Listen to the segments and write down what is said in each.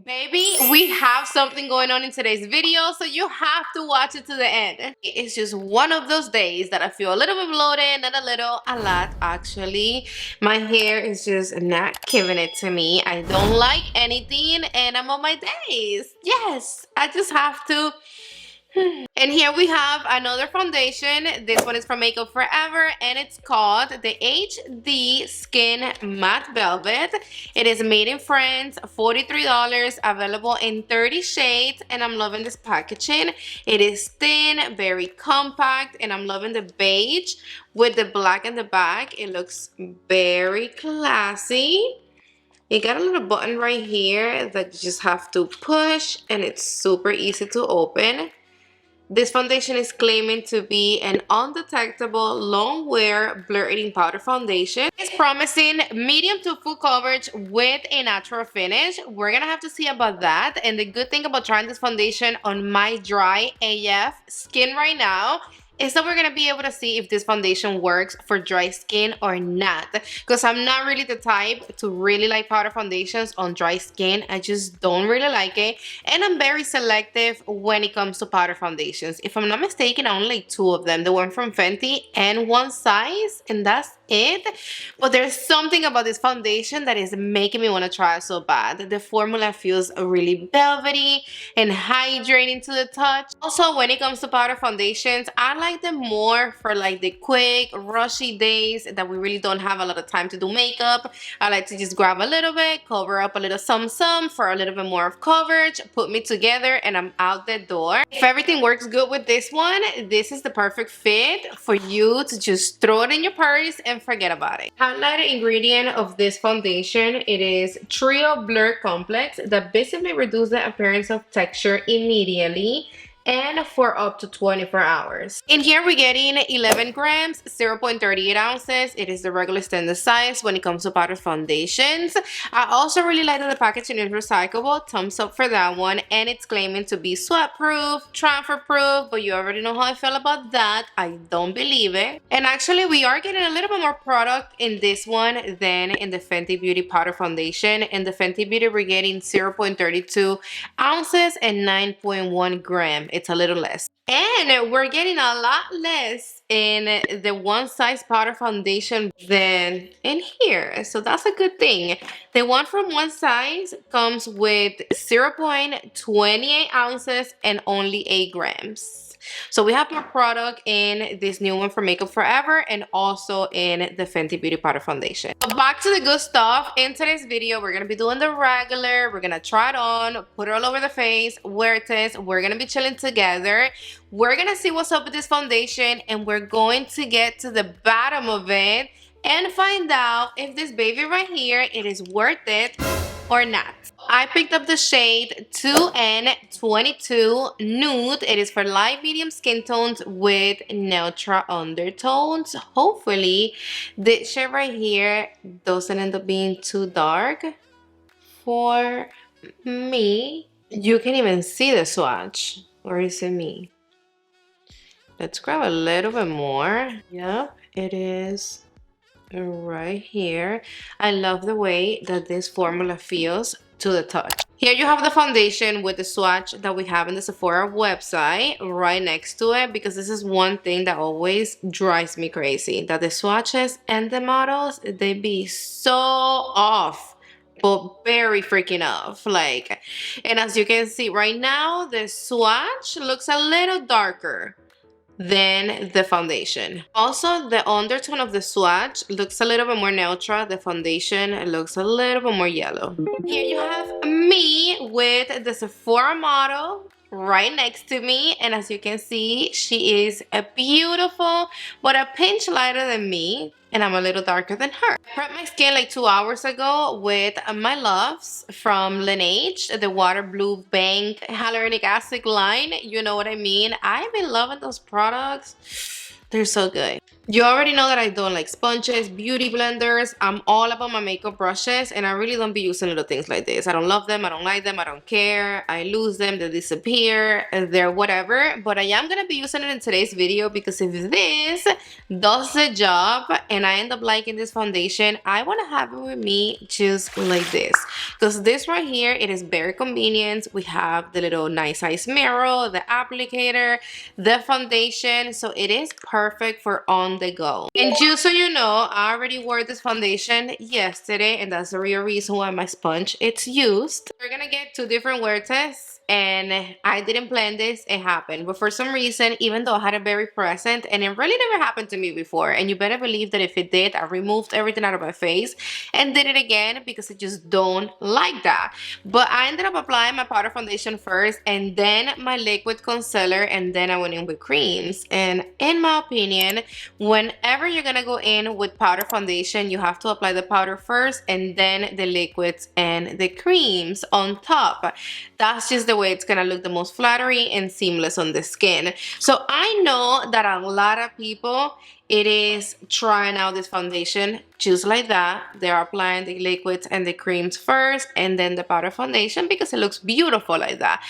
Baby, we have something going on in today's video, so you have to watch it to the end. It's just one of those days that I feel a little bit bloated, not a lot actually. My hair is just not giving it to me. I don't like anything and I'm on my days. Yes, I just have to. And here we have another foundation. This one is from Makeup Forever and it's called the HD Skin Matte Velvet. It is made in France, $43, available in 30 shades, and I'm loving this packaging. It is thin, very compact, and I'm loving the beige with the black in the back. It looks very classy. You got a little button right here that you just have to push and it's super easy to open. This foundation is claiming to be an undetectable long wear blur-eating powder foundation. It's promising medium to full coverage with a natural finish. We're gonna have to see about that. And the good thing about trying this foundation on my dry AF skin right now is that we're gonna be able to see if this foundation works for dry skin or not, because I'm not really the type to really like powder foundations on dry skin. I just don't really like it, and I'm very selective when it comes to powder foundations. If I'm not mistaken, I only like 2 of them, the one from Fenty and one size, and that's it. But there's something about this foundation that is making me want to try it so bad. The formula feels really velvety and hydrating to the touch. Also, when it comes to powder foundations, I like them more for like the quick rushy days that we really don't have a lot of time to do makeup. I like to just grab a little bit, cover up a little some for a little bit more of coverage, put me together, and I'm out the door. If everything works good with this one, this is the perfect fit for you to just throw it in your purse and forget about it. Highlighted ingredient of this foundation, it is Trio Blur Complex that visibly reduces the appearance of texture immediately and for up to 24 hours. In here we're getting 11 grams, 0.38 ounces. It is the regular standard size when it comes to powder foundations. I also really like that the packaging is recyclable. Thumbs up for that one. And it's claiming to be sweat proof, transfer proof, but you already know how I feel about that. I don't believe it. And actually we are getting a little bit more product in this one than in the Fenty Beauty powder foundation. In the Fenty Beauty we're getting 0.32 ounces and 9.1 grams. It's a little less. And we're getting a lot less in the one size powder foundation than in here. So that's a good thing. The one from one size comes with 0.28 ounces and only 8 grams. So we have more product in this new one from Makeup Forever and also in the Fenty Beauty powder foundation. So back to the good stuff. In today's video, we're going to be doing the regular. We're going to try it on, put it all over the face, wear test. We're going to be chilling together. We're going to see what's up with this foundation and we're going to get to the bottom of it and find out if this baby right here, it is worth it or not. I picked up the shade 2N22 Nude. It is for light medium skin tones with neutral undertones. Hopefully this shade right here doesn't end up being too dark for me. You can even see the swatch. Or is it me? Let's grab a little bit more. Yep, it is right here. I love the way that this formula feels to the touch. Here you have the foundation with the swatch that we have in the Sephora website right next to it, because this is one thing that always drives me crazy, that the swatches and the models, they be so off, but very freaking off. Like, and as you can see right now, the swatch looks a little darker than the foundation. Also, the undertone of the swatch looks a little bit more neutral. The foundation looks a little bit more yellow. Here you have me with the Sephora model right next to me, and as you can see, she is a beautiful but a pinch lighter than me, and I'm a little darker than her. I prepped my skin like 2 hours ago with my loves from LENSE, the Water Blue Bank Hyaluronic Acid line. You know what I mean. I've been loving those products. They're so good. You already know that I don't like sponges, beauty blenders. I'm all about my makeup brushes, and I really don't be using little things like this. I don't love them, I don't like them, I don't care. I lose them, they disappear, they're whatever. But I am gonna be using it in today's video because if this does the job and I end up liking this foundation, I wanna have it with me just like this. Because this right here, it is very convenient. We have the little nice size mirror, the applicator, the foundation, so it is perfect for on the go. And just so you know, I already wore this foundation yesterday, and that's the real reason why my sponge it's used. We're gonna get two different wear tests, and I didn't plan this, it happened. But for some reason, even though I had it very present, and it really never happened to me before, and you better believe that if it did, I removed everything out of my face and did it again because I just don't like that. But I ended up applying my powder foundation first, and then my liquid concealer, and then I went in with creams. And in my opinion, whenever you're gonna go in with powder foundation, you have to apply the powder first and then the liquids and the creams on top. That's just the way it's gonna look the most flattering and seamless on the skin. So I know that a lot of people, it is trying out this foundation just like that. They're applying the liquids and the creams first and then the powder foundation because it looks beautiful like that.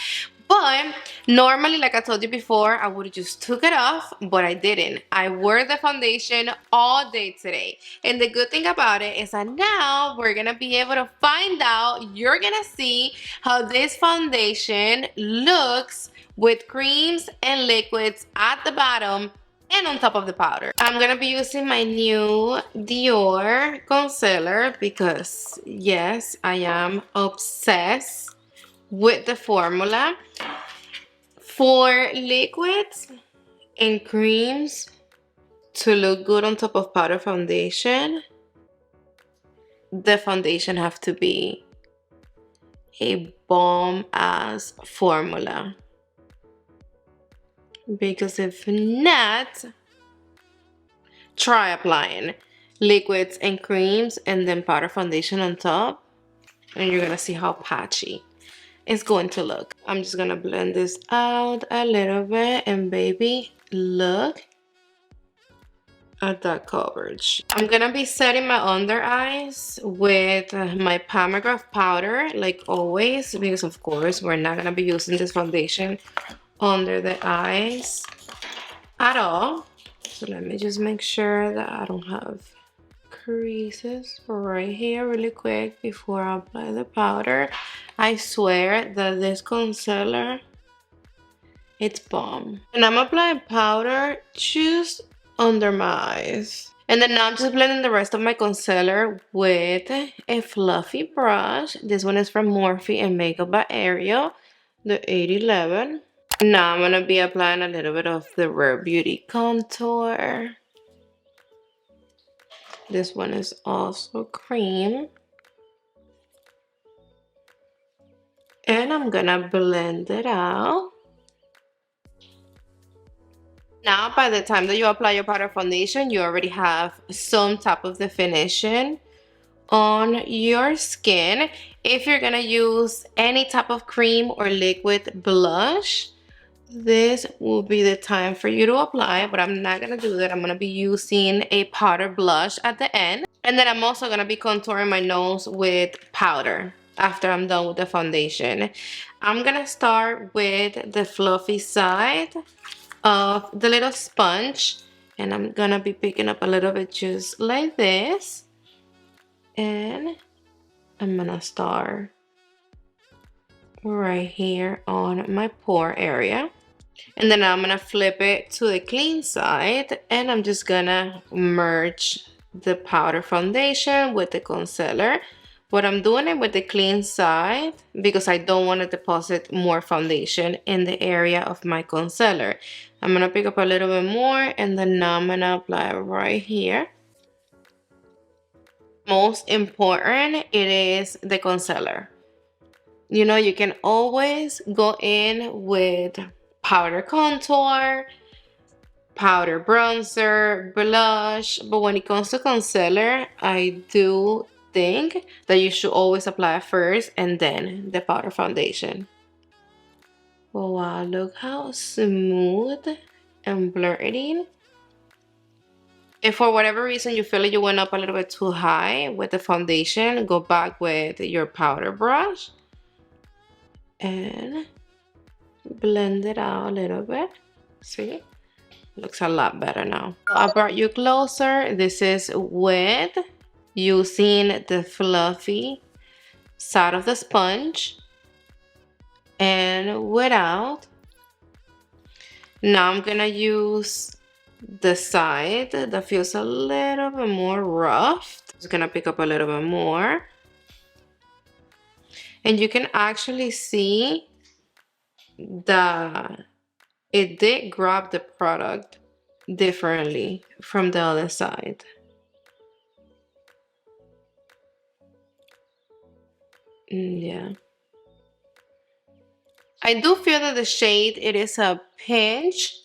But normally, like I told you before, I would have just took it off, but I didn't. I wore the foundation all day today. And the good thing about it is that now we're going to be able to find out, you're going to see how this foundation looks with creams and liquids at the bottom and on top of the powder. I'm gonna be using my new Dior concealer because yes, I am obsessed with the formula. For liquids and creams to look good on top of powder foundation, the foundation have to be a bomb ass formula. Because if not, try applying liquids and creams and then powder foundation on top, and you're gonna see how patchy it's going to look. I'm just gonna blend this out a little bit, and baby, look at that coverage. I'm gonna be setting my under eyes with my pomegranate powder like always, because of course we're not gonna be using this foundation under the eyes at all. So let me just make sure that I don't have creases right here really quick before I apply the powder. I swear that this concealer, it's bomb. And I'm applying powder just under my eyes. And then now I'm just blending the rest of my concealer with a fluffy brush. This one is from Morphe and Makeup by Ariel, the 811. Now I'm going to be applying a little bit of the Rare Beauty contour. This one is also cream. And I'm going to blend it out. Now, by the time that you apply your powder foundation, you already have some type of definition on your skin. If you're going to use any type of cream or liquid blush, this will be the time for you to apply, but I'm not gonna do that. I'm gonna be using a powder blush at the end, and then I'm also gonna be contouring my nose with powder after I'm done with the foundation. I'm gonna start with the fluffy side of the little sponge, and I'm gonna be picking up a little bit just like this, and I'm gonna start right here on my pore area. And then I'm gonna flip it to the clean side, and I'm just gonna merge the powder foundation with the concealer. But I'm doing it with the clean side because I don't want to deposit more foundation in the area of my concealer. I'm gonna pick up a little bit more, and then now I'm gonna apply it right here. Most important, it is the concealer. You know, you can always go in with powder contour, powder bronzer, blush, but when it comes to concealer, I do think that you should always apply it first and then the powder foundation. Oh wow, look how smooth and blurry. If for whatever reason you feel like you went up a little bit too high with the foundation, go back with your powder brush and blend it out a little bit. See? Looks a lot better now. I brought you closer. This is with using the fluffy side of the sponge and without. Now I'm gonna use the side that feels a little bit more rough. Just gonna pick up a little bit more. And you can actually see that it did grab the product differently from the other side. Yeah. I do feel that the shade, it is a pinch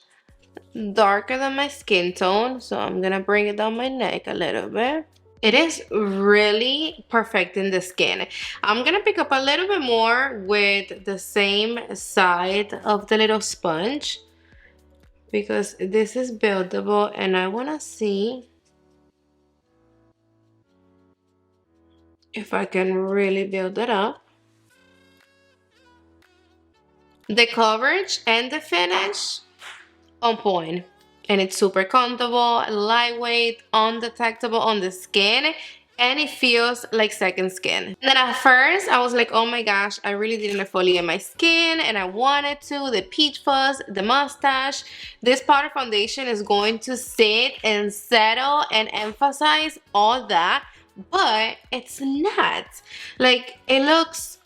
darker than my skin tone, so I'm gonna bring it down my neck a little bit. It is really perfecting the skin. I'm gonna pick up a little bit more with the same side of the little sponge because this is buildable and I wanna see if I can really build it up. The coverage and the finish on point. And it's super comfortable, lightweight, undetectable on the skin, and it feels like second skin. And then at first, I was like, oh my gosh, I really didn't exfoliate my skin, and I wanted to. The peach fuzz, the mustache. This powder foundation is going to sit and settle and emphasize all that, but it's not. Like, it looks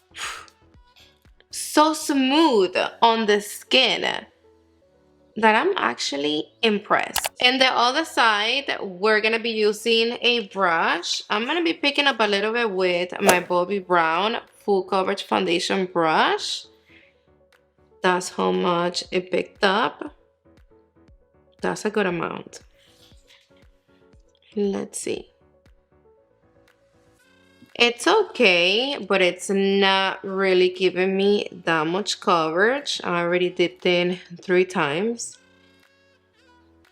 so smooth on the skin that I'm actually impressed. And the other side, we're gonna be using a brush. I'm gonna be picking up a little bit with my Bobbi Brown full coverage foundation brush. That's how much it picked up. That's a good amount. Let's see. It's okay, but it's not really giving me that much coverage. I already dipped in 3 times.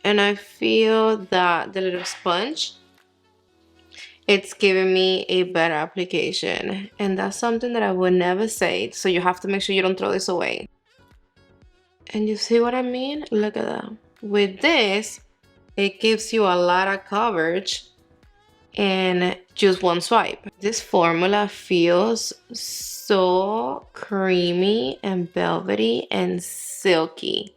And I feel that the little sponge, it's giving me a better application. And that's something that I would never say. So you have to make sure you don't throw this away. And you see what I mean? Look at that. With this, it gives you a lot of coverage in just one swipe. This formula feels so creamy and velvety and silky.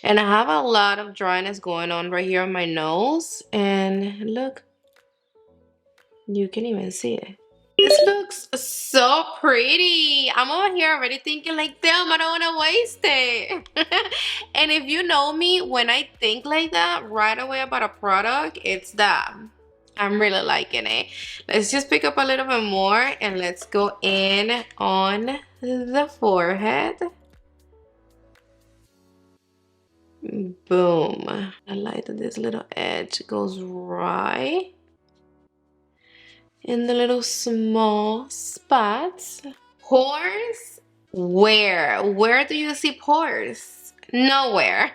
And I have a lot of dryness going on right here on my nose. And look, you can even see it. This looks so pretty. I'm over here already thinking like, damn, I don't want to waste it. And if you know me, when I think like that right away about a product, it's that. I'm really liking it. Let's just pick up a little bit more and let's go in on the forehead. Boom. I like that this little edge goes right in the little small spots. Pores? Where do you see pores? Nowhere.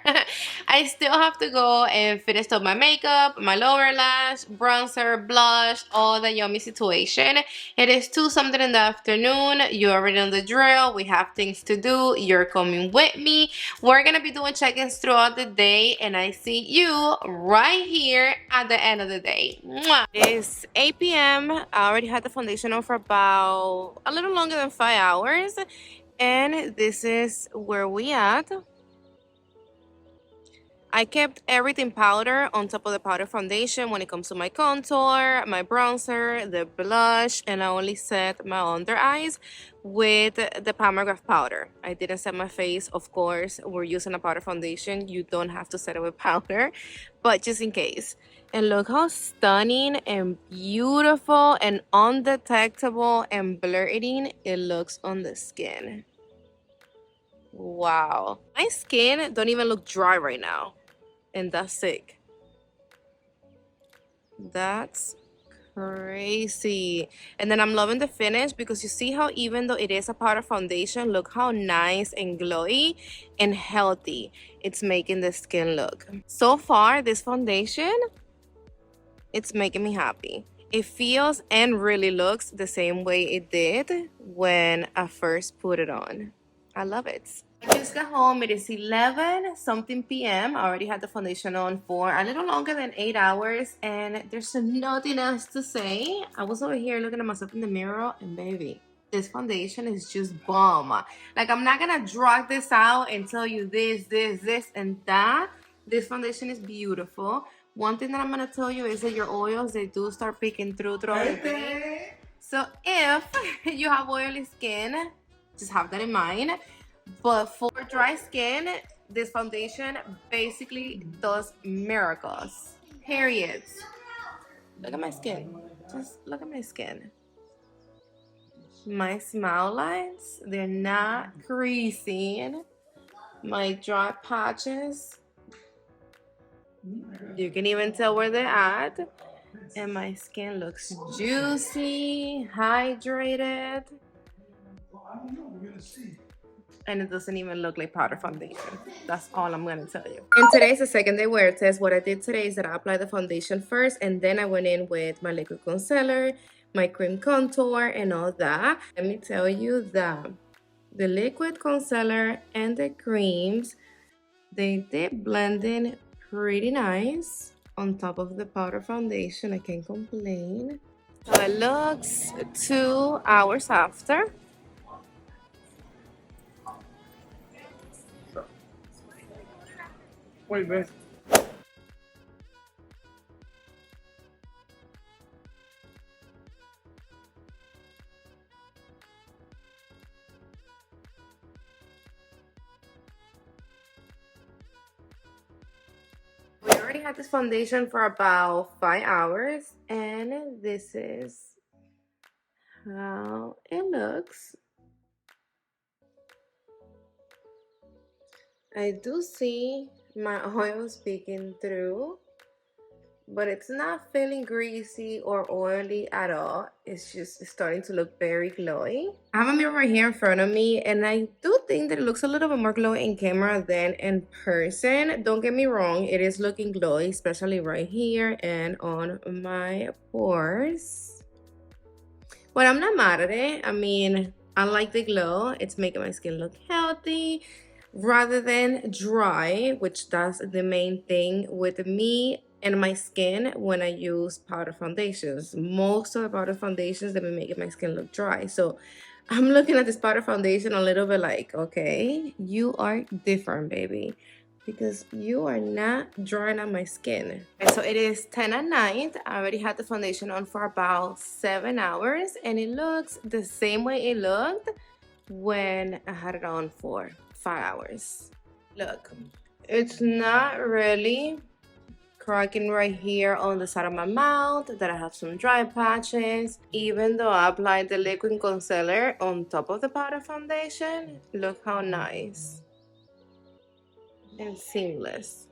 I still have to go and finish up my makeup, my lower lash, bronzer, blush, all the yummy situation. It is 2 something in the afternoon. You already know the drill. We have things to do. You're coming with me. We're gonna be doing check-ins throughout the day, and I see you right here at the end of the day. Mwah. It's 8 p.m. I already had the foundation on for about a little longer than 5 hours, and this is where we at. I kept everything powder on top of the powder foundation when it comes to my contour, my bronzer, the blush, and I only set my under eyes with the Pomegranate powder. I didn't set my face, of course. We're using a powder foundation. You don't have to set it with powder, but just in case. And look how stunning and beautiful and undetectable and blurring it looks on the skin. Wow. My skin don't even look dry right now. And that's sick. That's crazy. And then I'm loving the finish because you see how even though it is a powder foundation, look how nice and glowy and healthy it's making the skin look. So far, this foundation, it's making me happy. It feels and really looks the same way it did when I first put it on. I love it. I just got home. It is 11 something p.m. I already had the foundation on for a little longer than 8 hours, and there's nothing else to say. I was over here looking at myself in the mirror, and baby, this foundation is just bomb. Like, I'm not gonna drag this out and tell you this, and that. This foundation is beautiful. One thing that I'm gonna tell you is that your oils, they do start peeking through the day. So if you have oily skin, just have that in mind. But for dry skin, this foundation basically does miracles. Period. Look at my skin. Just look at my skin. My smile lines, they're not creasing. My dry patches, you can even tell where they're at. And my skin looks juicy, hydrated. And it doesn't even look like powder foundation. That's all I'm gonna tell you. And today's the second day wear test. What I did today is that I applied the foundation first, and then I went in with my liquid concealer, my cream contour, and all that. Let me tell you that the liquid concealer and the creams, they did blend in pretty nice on top of the powder foundation. I can't complain. So it looks 2 hours after. Wait, man. We already had this foundation for about 5 hours, and this is how it looks. I do see my oils peeking through, but it's not feeling greasy or oily at all. It's just starting to look very glowy. I have a mirror right here in front of me, and I do think that it looks a little bit more glowy in camera than in person. Don't get me wrong, it is looking glowy, especially right here and on my pores. But I'm not mad at it. I mean, I like the glow. It's making my skin look healthy rather than dry, which that's the main thing with me and my skin when I use powder foundations. Most of the powder foundations, they've been making my skin look dry. So I'm looking at this powder foundation a little bit like, okay, you are different, baby, because you are not drying on my skin. And so it is 10 at night. I already had the foundation on for about 7 hours, and it looks the same way it looked when I had it on for 5 hours. Look, it's not really cracking right here on the side of my mouth that I have some dry patches. Even though I applied the liquid concealer on top of the powder foundation, look how nice and seamless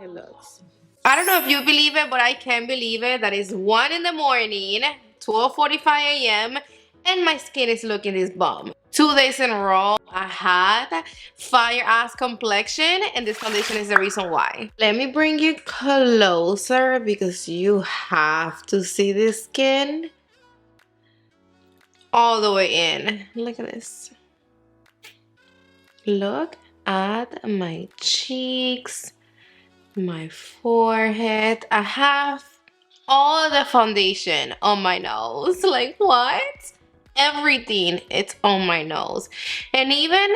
it looks. I don't know if you believe it, but I can believe it. That is 1 in the morning, 12:45 a.m. and my skin is looking this bomb. 2 days in a row, I had fire ass complexion, and this foundation is the reason why. Let me bring you closer because you have to see this skin all the way in. Look at this. Look at my cheeks, my forehead. I have all the foundation on my nose. Like, what? Everything, it's on my nose. And even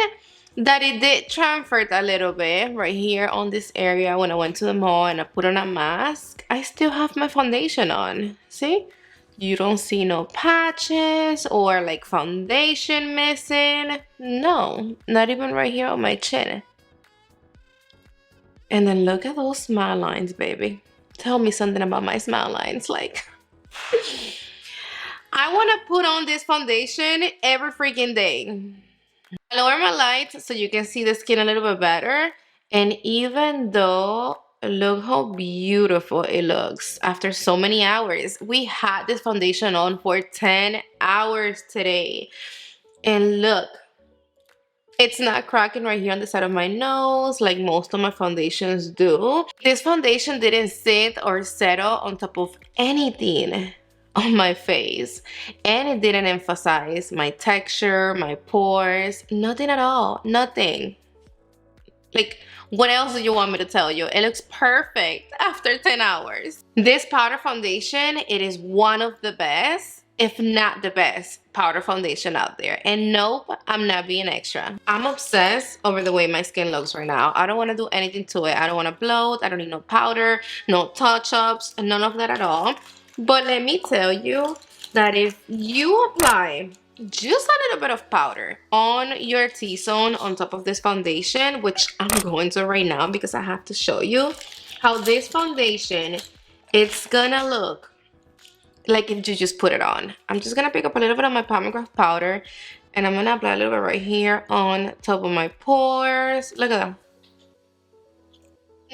that it did transfer a little bit right here on this area when I went to the mall and I put on a mask, I still have my foundation on. See? You don't see no patches or like foundation missing. No, not even right here on my chin. And then look at those smile lines, baby. Tell me something about my smile lines. Like, I want to put on this foundation every freaking day. I lower my light so you can see the skin a little bit better. And even though Look how beautiful it looks after so many hours. We had this foundation on for 10 hours today. And look, it's not cracking right here on the side of my nose like most of my foundations do. This foundation didn't sit or settle on top of anything on my face. And it didn't emphasize my texture, my pores, nothing at all, nothing. Like, what else do you want me to tell you? It looks perfect after 10 hours. This powder foundation, it is one of the best, if not the best, powder foundation out there. And nope, I'm not being extra. I'm obsessed over the way my skin looks right now. I don't want to do anything to it. I don't want to bloat. I don't need no powder, no touch-ups, none of that at all. But let me tell you that if you apply just a little bit of powder on your T-zone on top of this foundation, which I'm going to right now because I have to show you how this foundation, it's gonna look like if you just put it on. I'm just gonna pick up a little bit of my pomegranate powder and I'm gonna apply a little bit right here on top of my pores. Look at that.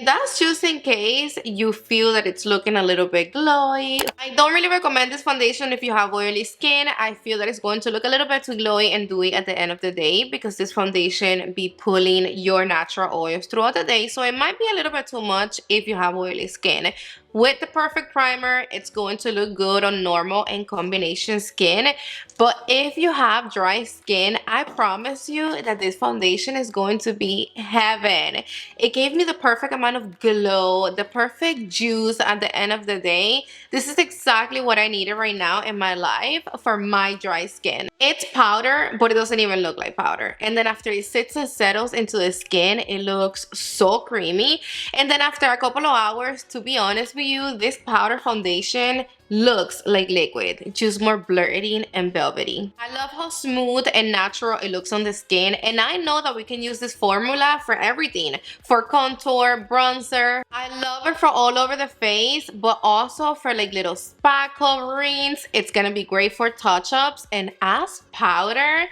That's just in case you feel that it's looking a little bit glowy. I don't really recommend this foundation if you have oily skin. I feel that it's going to look a little bit too glowy and dewy at the end of the day because this foundation be pulling your natural oils throughout the day. So it might be a little bit too much if you have oily skin. With the perfect primer, it's going to look good on normal and combination skin. But if you have dry skin, I promise you that this foundation is going to be heaven. It gave me the perfect amount of glow, the perfect juice at the end of the day. This is exactly what I needed right now in my life for my dry skin. It's powder, but it doesn't even look like powder. And then after it sits and settles into the skin, it looks so creamy. And then after a couple of hours, to be honest with you, this powder foundation looks like liquid, just more blurry and velvety. I love how smooth and natural it looks on the skin, and I know that we can use this formula for everything, for contour, bronzer. I love it for all over the face, but also for like little spot coverings. It's gonna be great for touch-ups, and as powder,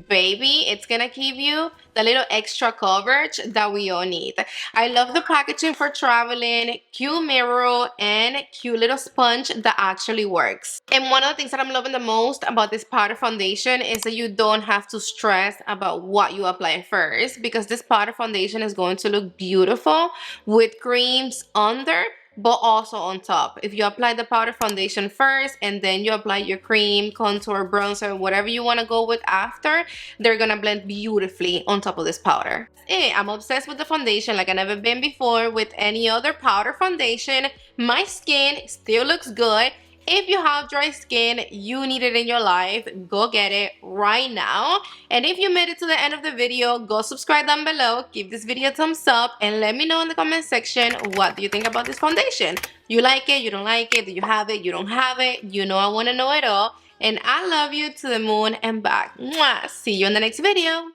baby, it's gonna give you the little extra coverage that we all need. I love the packaging for traveling, cute mirror, and cute little sponge that actually works. And one of the things that I'm loving the most about this powder foundation is that you don't have to stress about what you apply first, because this powder foundation is going to look beautiful with creams under but also on top. If you apply the powder foundation first and then you apply your cream, contour, bronzer, whatever you want to go with after, they're gonna blend beautifully on top of this powder. I'm obsessed with the foundation like I've never been before with any other powder foundation. My skin still looks good. If you have dry skin, you need it in your life, go get it right now. And if you made it to the end of the video, go subscribe down below, give this video a thumbs up, and let me know in the comment section what do you think about this foundation. You like it, you don't like it, do you have it, you don't have it? You know I want to know it all. And I love you to the moon and back. Mwah! See you in the next video.